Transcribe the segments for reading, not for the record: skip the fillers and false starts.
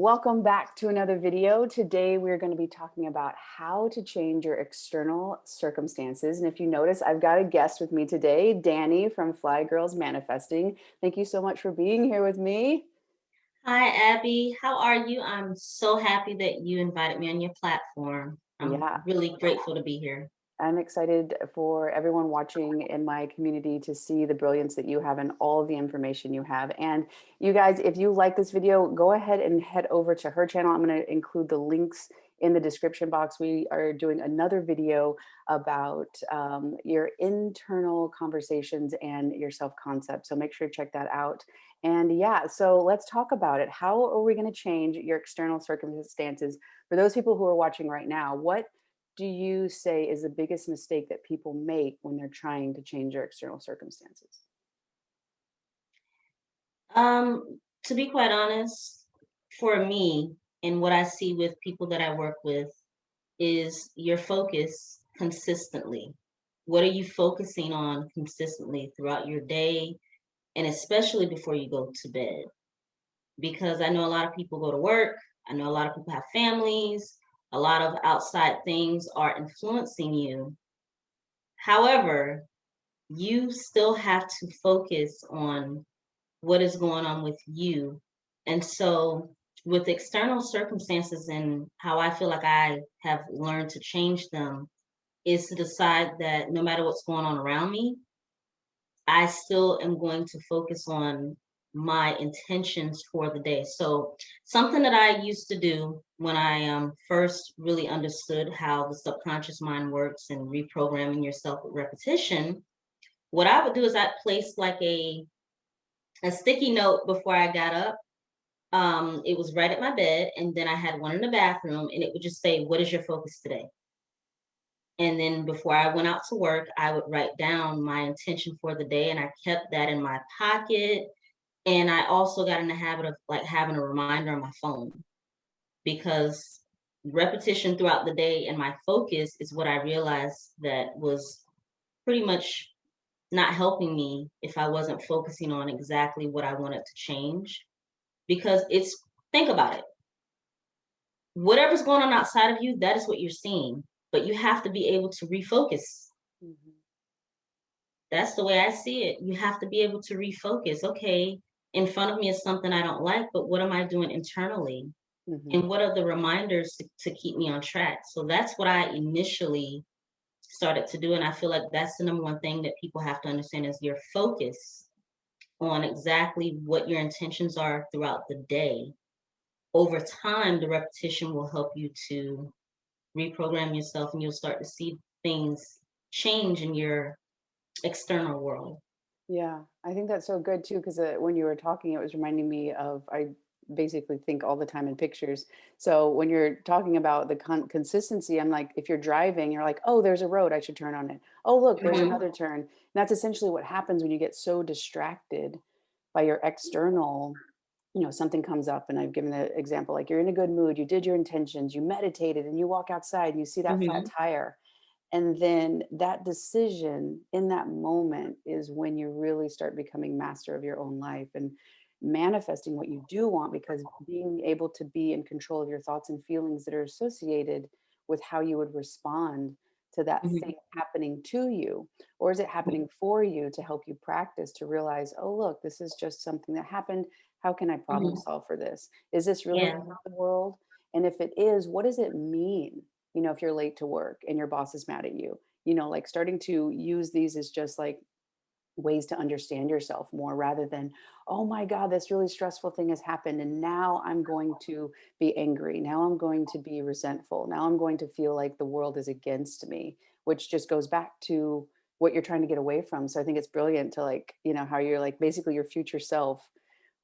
Welcome back to another video. Today we're going to be talking about how to change your external circumstances. And if you notice, I've got a guest with me today, Dani from FlyGIRLS Manifesting. Thank you so much for being here with me. Hi, Abby. How are you? I'm so happy that you invited me on your platform. I'm Yeah, really grateful to be here. I'm excited for everyone watching in my community to see the brilliance that you have and all of the information you have. And you guys, if you like this video, go ahead and head over to her channel. I'm going to include the links in the description box. We are doing another video about your internal conversations and your self-concept. So make sure to check that out. And yeah, so let's talk about it. How are we going to change your external circumstances? For those people who are watching right now, what do you say is the biggest mistake that people make when they're trying to change their external circumstances? To be quite honest, for me and what I see with people that I work with is your focus consistently. What are you focusing on consistently throughout your day and especially before you go to bed? Because I know a lot of people go to work, I know a lot of people have families, a lot of outside things are influencing you. However, you still have to focus on what is going on with you. And so, with external circumstances and how I feel like I have learned to change them, is to decide that no matter what's going on around me, I still am going to focus on my intentions for the day. So, something that I used to do when I first really understood how the subconscious mind works and reprogramming yourself with repetition, what I would do is I'd place like a sticky note before I got up. It was right at my bed, and then I had one in the bathroom, and it would just say, "What is your focus today?" And then before I went out to work, I would write down my intention for the day, and I kept that in my pocket. And I also got in the habit of like having a reminder on my phone because repetition throughout the day and my focus is what I realized that was pretty much not helping me if I wasn't focusing on exactly what I wanted to change. Because think about it, whatever's going on outside of you, that is what you're seeing. But you have to be able to refocus. Mhm. That's the way I see it. You have to be able to refocus. Okay, in front of me is something I don't like, but what am I doing internally? Mhm. And what are the reminders to keep me on track? So that's what I initially started to do. And I feel like that's the number one thing that people have to understand is your focus on exactly what your intentions are throughout the day. Over time, the repetition will help you to reprogram yourself and you'll start to see things change in your external world. Yeah, I think that's so good too, because when you were talking, it was reminding me of I basically think all the time in pictures. So when you're talking about the consistency, I'm like, if you're driving, you're like, oh, there's a road, I should turn on it. Oh, look, there's Mhm. another turn. And that's essentially what happens when you get so distracted by your external. Something comes up, and I've given the example, like you're in a good mood, you did your intentions, you meditated, and you walk outside and you see that flat Mhm. tire. And then that decision in that moment is when you really start becoming master of your own life and manifesting what you do want, because being able to be in control of your thoughts and feelings that are associated with how you would respond to that thing Mhm. happening to you, or is it happening for you to help you practice to realize, oh, look, this is just something that happened. How can I problem Mhm. solve for this? Is this really Yeah. the world? And if it is, what does it mean? If you're late to work and your boss is mad at you, like starting to use these as just like ways to understand yourself more rather than, oh my God, this really stressful thing has happened. And now I'm going to be angry. Now I'm going to be resentful. Now I'm going to feel like the world is against me, which just goes back to what you're trying to get away from. So I think it's brilliant to like, how you're like basically your future self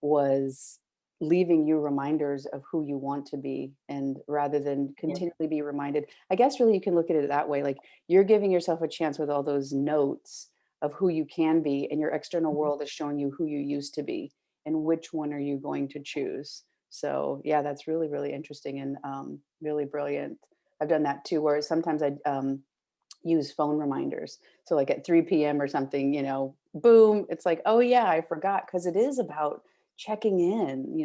was leaving you reminders of who you want to be, and rather than Yeah. continually be reminded, I guess really you can look at it that way, like you're giving yourself a chance with all those notes of who you can be, and your external Mhm. world is showing you who you used to be, and which one are you going to choose. So yeah, that's really really interesting and really brilliant. I've done that too, where sometimes I use phone reminders. So like at 3 p.m. or something, boom, it's like, oh yeah, I forgot, because it is about checking in,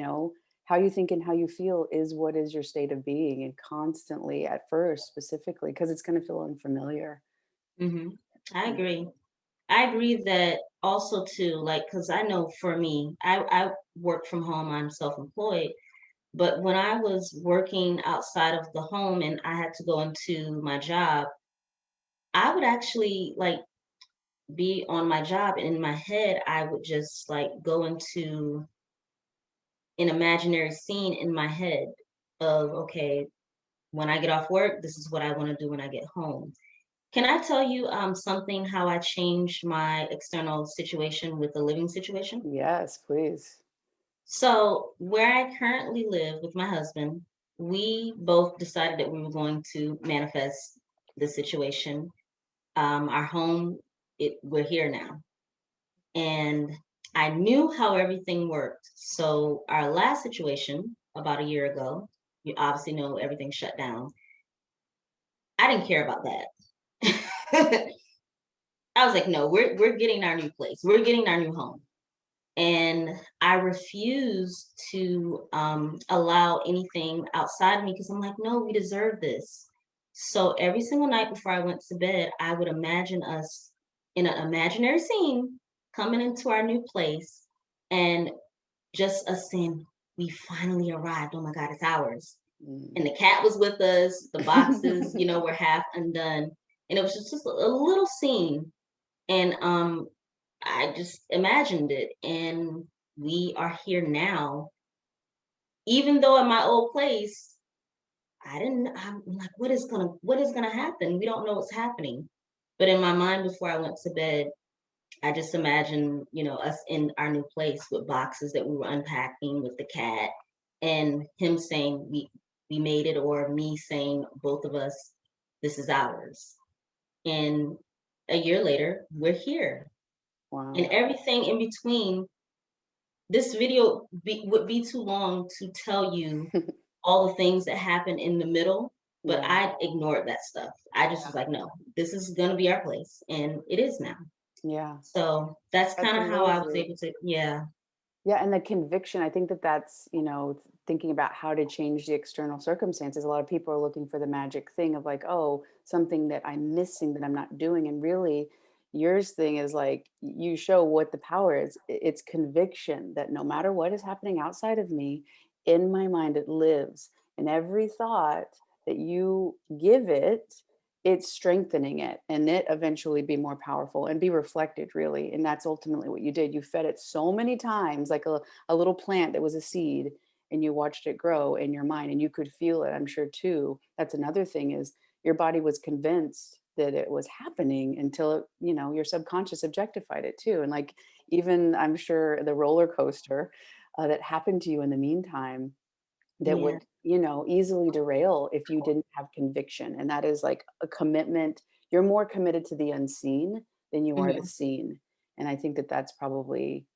how you think and how you feel is what is your state of being, and constantly at first specifically because it's going to feel unfamiliar. Hmm. I Mm. agree. I agree that also too, like, because I know for me, I work from home, I'm self-employed, but when I was working outside of the home and I had to go into my job, I would actually like be on my job and in my head, I would just like go into an imaginary scene in my head of, okay, when I get off work, this is what I want to do when I get home. Can I tell you something how I changed my external situation with the living situation? Yes, please. So, where I currently live with my husband, we both decided that we were going to manifest the situation. Our home, we're here now. And I knew how everything worked. So, our last situation about a year ago, you obviously know everything shut down. I didn't care about that. I was like, no, we're getting our new place. We're getting our new home. And I refuse to allow anything outside of me because I'm like, no, we deserve this. So every single night before I went to bed, I would imagine us in an imaginary scene coming into our new place and just us saying, we finally arrived. Oh my God, it's ours. Mm. And the cat was with us. The boxes, were half undone. And it was just a little scene. And I just imagined it, and we are here now. Even though at my old place, I'm like, what is gonna happen? We don't know what's happening. But in my mind before I went to bed, I just imagined, us in our new place with boxes that we were unpacking with the cat and him saying we made it, or me saying both of us, this is ours. And a year later, we're here. And Wow. everything in between, this video would be too long to tell you all the things that happen in the middle, but Yeah. I ignored that stuff. I just was like, no, this is going to be our place. And it is now. Yeah. So that's That's kind of how I was amazing. able to, yeah. Yeah, and the conviction, I think that that's, thinking about how to change the external circumstances. A lot of people are looking for the magic thing of like, oh, something that I'm missing that I'm not doing. And really, yours thing is like, you show what the power is. It's conviction that no matter what is happening outside of me, in my mind, it lives. And every thought that you give it, it's strengthening it, and it eventually be more powerful and be reflected really. And that's ultimately what you did. You fed it so many times like a little plant that was a seed, and you watched it grow in your mind, and you could feel it, I'm sure too. That's another thing, is your body was convinced that it was happening until your subconscious objectified it too. And like, even I'm sure the roller coaster that happened to you in the meantime, that Yeah. would, easily derail if you didn't have conviction. And that is like a commitment. You're more committed to the unseen than you are the Hmm. seen. And I think that that's probably,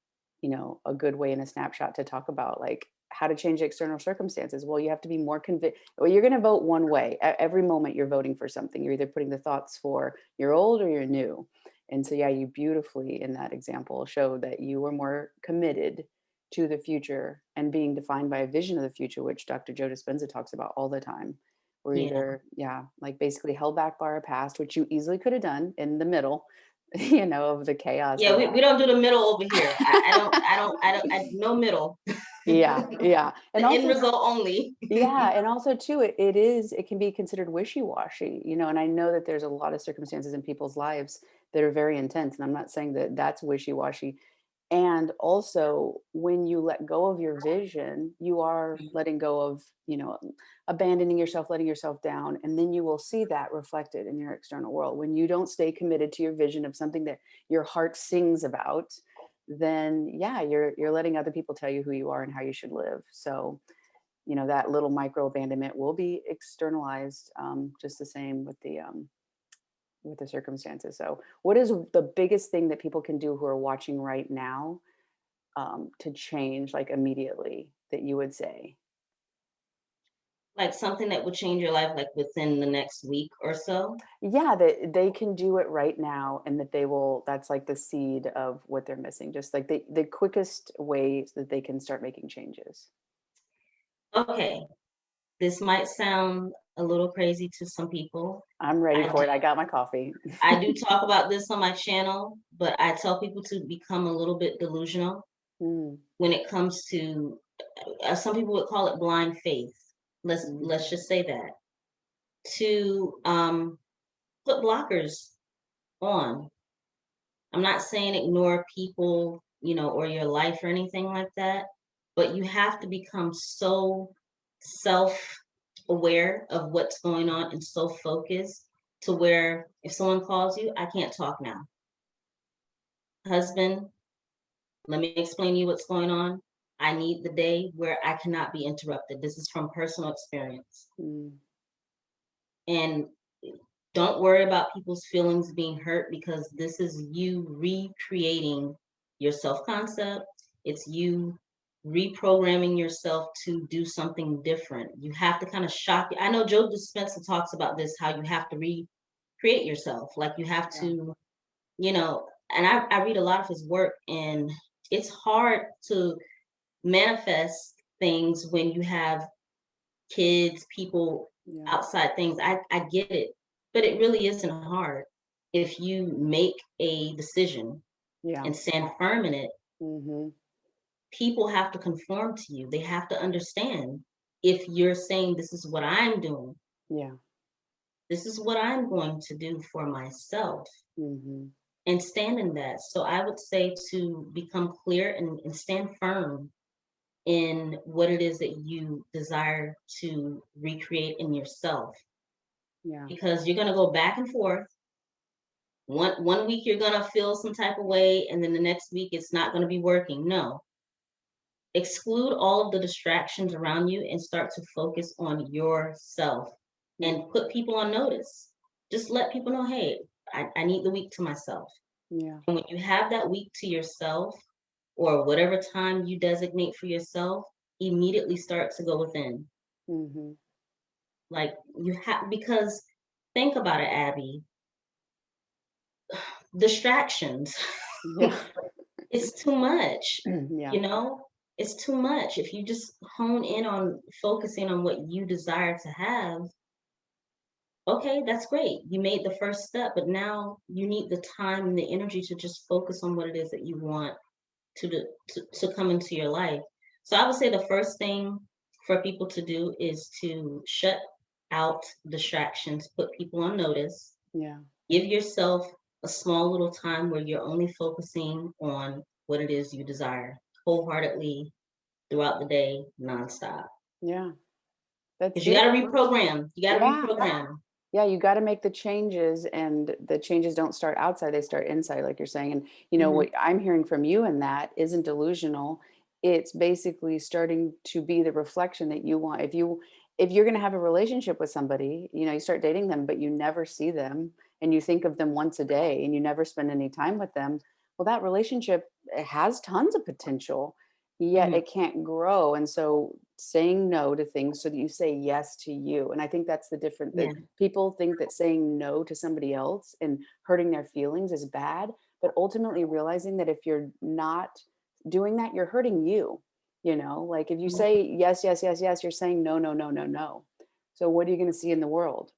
a good way in a snapshot to talk about like how to change external circumstances. Well, you have to be more convinced. Well, you're going to vote one way. Every moment you're voting for something. You're either putting the thoughts for your old or your new. And so, yeah, you beautifully in that example showed that you were more committed to the future and being defined by a vision of the future, which Dr. Joe Dispenza talks about all the time. We're Yeah. either, yeah, like basically held back by our past, which you easily could have done in the middle, of the chaos Yeah. of We that. don't do the middle over here. No middle. Yeah, yeah. And The end also, result only. yeah, and also too, it can be considered wishy-washy, and I know that there's a lot of circumstances in people's lives that are very intense, and I'm not saying that that's wishy-washy. And also, when you let go of your vision, you are letting go of, abandoning yourself, letting yourself down. And then you will see that reflected in your external world. When you don't stay committed to your vision of something that your heart sings about, then yeah, you're letting other people tell you who you are and how you should live. So, that little micro abandonment will be externalized, just the same with the circumstances. So, what is the biggest thing that people can do who are watching right now, to change like immediately, that you would say? Like something that would change your life, like within the next week or so. Yeah, that they can do it right now, and that they will, that's like the seed of what they're missing. Just like the quickest ways that they can start making changes. Okay, this might sound a little crazy to some people. I'm ready I for do it. I got my coffee. I do talk about this on my channel, but I tell people to become a little bit delusional Mm, when it comes to some people would call it blind faith. Let's mhm. just say that. To put blockers on. I'm not saying ignore people, or your life or anything like that, but you have to become so self aware of what's going on and so focused to where if someone calls you, I can't talk now. Husband, let me explain to you what's going on. I need the day where I cannot be interrupted. This is from personal experience. Mm, And don't worry about people's feelings being hurt because this is you recreating your self concept. It's you reprogramming yourself to do something different. You have to kind of shock. I know Joe Dispenza talks about this, how you have to recreate yourself. Like you have yeah. to, and I read a lot of his work, and it's hard to manifest things when you have kids, people, Yeah. outside things. I get it, but it really isn't hard if you make a decision Yeah. and stand firm in it. Hmm. People have to conform to you. They have to understand if you're saying, this is what I'm doing, Yeah. this is what I'm going to do for myself, Hmm. and stand in that. So I would say to become clear and stand firm in what it is that you desire to recreate in yourself, Yeah. because you're going to go back and forth. One week you're going to feel some type of way, and then the next week it's not going to be working. No, exclude all of the distractions around you and start to focus on yourself Yeah. and put people on notice. Just let people know, hey, I need the week to myself. Yeah. And when you have that week to yourself, or whatever time you designate for yourself, immediately start to go within. Hmm. Like you have, because think about it, Abby, distractions. Yeah. It's too much, Yeah. you know? It's too much. If you just hone in on focusing on what you desire to have, okay, that's great. You made the first step, but now you need the time and the energy to just focus on what it is that you want to come into your life. So I would say the first thing for people to do is to shut out distractions, put people on notice, Yeah. give yourself a small little time where you're only focusing on what it is you desire wholeheartedly throughout the day, nonstop. Yeah. That's Because you got to beautiful. reprogram. You got to Yeah. reprogram. Yeah, you got to make the changes, and the changes don't start outside, they start inside, like you're saying. And Hmm. what I'm hearing from you in that isn't delusional. It's basically starting to be the reflection that you want. If you're going to have a relationship with somebody, you start dating them, but you never see them, and you think of them once a day and you never spend any time with them. Well, that relationship, it has tons of potential, yet Hmm. it can't grow. And so saying no to things so that you say yes to you. And I think that's the difference. Yeah. People think that saying no to somebody else and hurting their feelings is bad, but ultimately realizing that if you're not doing that, you're hurting you. Like if you Mhm. say yes, yes, yes, yes, you're saying no, no, no, no, no. So what are you going to see in the world?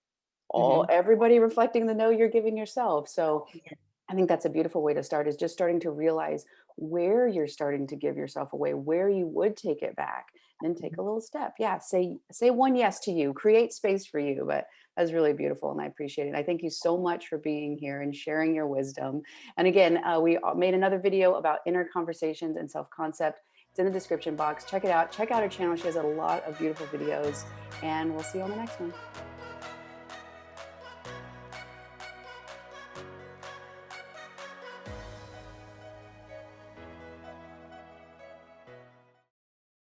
Mhm. Everybody reflecting the no you're giving yourself. So Yeah. I think that's a beautiful way to start, is just starting to realize where you're starting to give yourself away, where you would take it back, then take Mhm. a little step. Yeah, say one yes to you, create space for you. But that's really beautiful, and I appreciate it. I thank you so much for being here and sharing your wisdom. And again, we made another video about inner conversations and self-concept. It's in the description box. Check it out. Check out her channel. She has a lot of beautiful videos, and we'll see you on the next one.